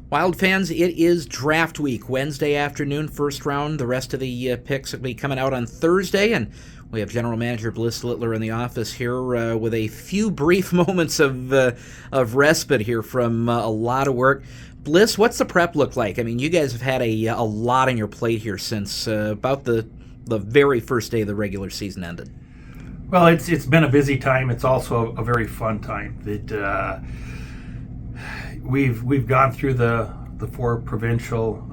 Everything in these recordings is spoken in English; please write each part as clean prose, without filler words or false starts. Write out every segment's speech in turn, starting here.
Wild fans, it is draft week, Wednesday afternoon, first round. The rest of the picks will be coming out on Thursday, and we have General Manager Bliss Littler in the office here with a few brief moments of respite here from a lot of work. Bliss, what's the prep look like? I mean, you guys have had a lot on your plate here since about the very first day of the regular season ended. Well, it's been a busy time. It's also a very fun time. That we've gone through the four provincial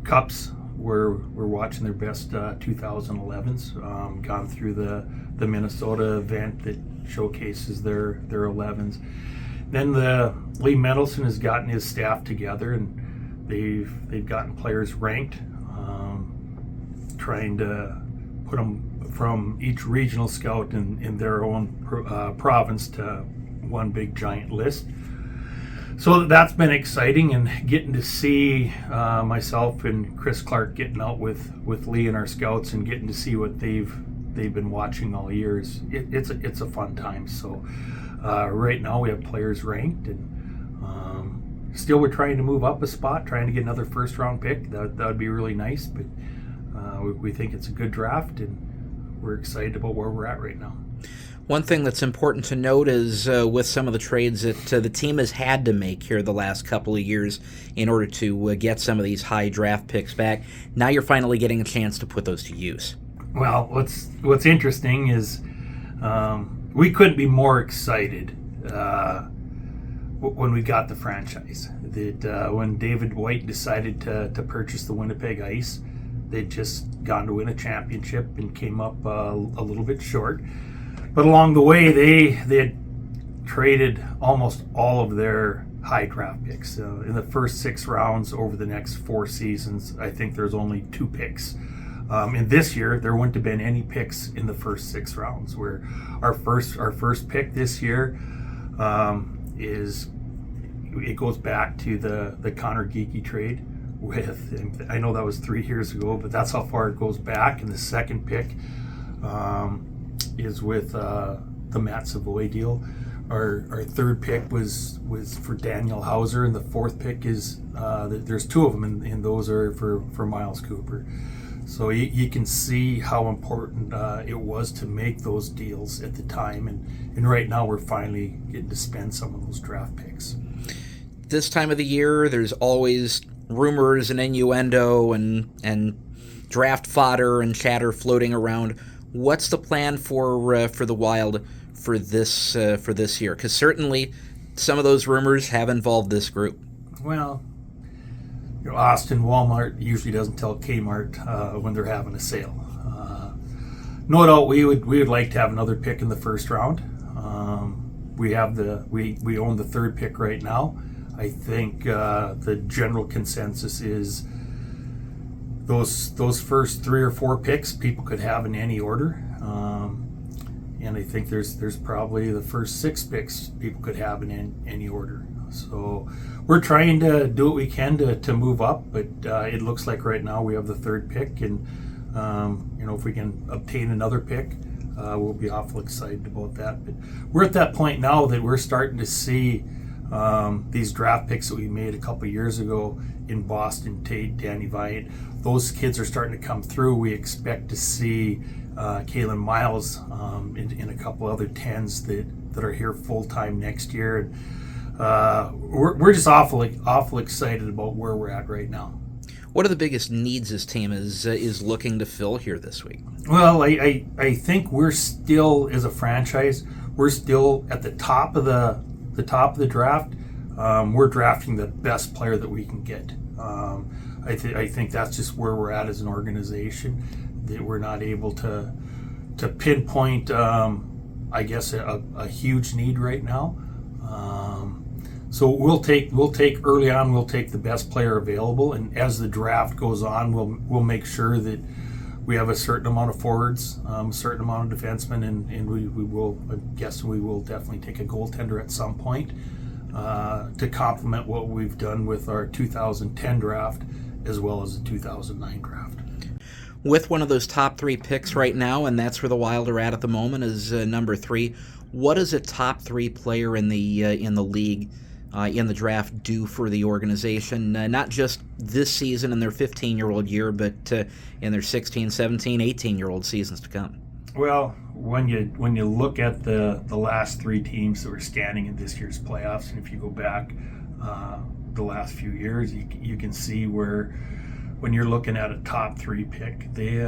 cups. We're watching their best 2011s. Gone through the Minnesota event that showcases their 11s. Then the Lee Mendelson has gotten his staff together, and they've gotten players ranked, trying to put them from each regional scout in their own province to one big giant list. So that's been exciting, and getting to see myself and Chris Clark getting out with Lee and our scouts and getting to see what they've been watching all years. It's a fun time. So right now we have players ranked, and still we're trying to move up a spot, trying to get another first round pick. That would be really nice, but we think it's a good draft, and we're excited about where we're at right now. One thing that's important to note is with some of the trades that the team has had to make here the last couple of years in order to get some of these high draft picks back, now you're finally getting a chance to put those to use. Well, what's interesting is we couldn't be more excited when we got the franchise. That when David White decided to purchase the Winnipeg Ice, they'd just gone to win a championship and came up a little bit short. But along the way, they had traded almost all of their high draft picks. In the first 6 rounds over the next 4 seasons, I think there's only 2 picks. And this year, there wouldn't have been any picks in the first 6 rounds. Where our first pick this year it goes back to the Connor Geekie trade with, I know that was 3 years ago, but that's how far it goes back. And the second pick is with the Matt Savoy deal. Our third pick was for Daniel Hauser, and the fourth pick is there's 2 of them, and those are for Miles Cooper. So you can see how important it was to make those deals at the time, and right now we're finally getting to spend some of those draft picks. This time of the year, there's always rumors and innuendo and draft fodder and chatter floating around. What's the plan for the Wild for this year? Because certainly some of those rumors have involved this group. Well, Austin Walmart usually doesn't tell Kmart when they're having a sale. No doubt we would like to have another pick in the first round. We own the third pick right now. I think the general consensus is those first 3 or 4 picks people could have in any order, and I think there's probably the first 6 picks people could have in any order. So we're trying to do what we can to move up, but it looks like right now we have the third pick, and if we can obtain another pick, we'll be awful excited about that. But we're at that point now that we're starting to see these draft picks that we made a couple years ago in Boston, Tate, Danny Viant. Those kids are starting to come through. We expect to see Kalen Miles in a couple other 10s that are here full time next year. We're just awful excited about where we're at right now. What are the biggest needs this team is looking to fill here this week? Well, I think we're still, as a franchise, we're still at the top of the draft. We're drafting the best player that we can get. I think that's just where we're at as an organization, that we're not able to pinpoint, I guess, a huge need right now. So we'll take early on. We'll take the best player available, and as the draft goes on, we'll make sure that we have a certain amount of forwards, a certain amount of defensemen, and we will. I guess we will definitely take a goaltender at some point to complement what we've done with our 2010 draft as well as the 2009 draft. With one of those top 3 picks right now, and that's where the Wild are at the moment, is number 3. What does a top 3 player in the league in the draft do for the organization, not just this season in their 15-year-old year, but in their 16, 17, 18-year-old seasons to come? Well, when you look at the last three teams that were standing in this year's playoffs, and if you go back the last few years, you can see where when you're looking at a top three pick, they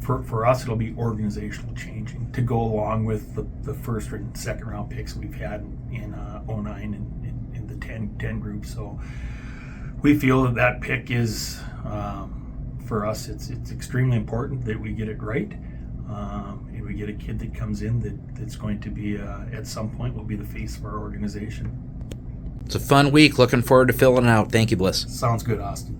for us it'll be organizational changing to go along with the first and second round picks we've had in 09 and in the 10 group. So we feel that pick is for us it's extremely important that we get it right. And we get a kid that comes in that's going to be at some point will be the face of our organization. It's a fun week. Looking forward to filling it out. Thank you, Bliss. Sounds good, Austin.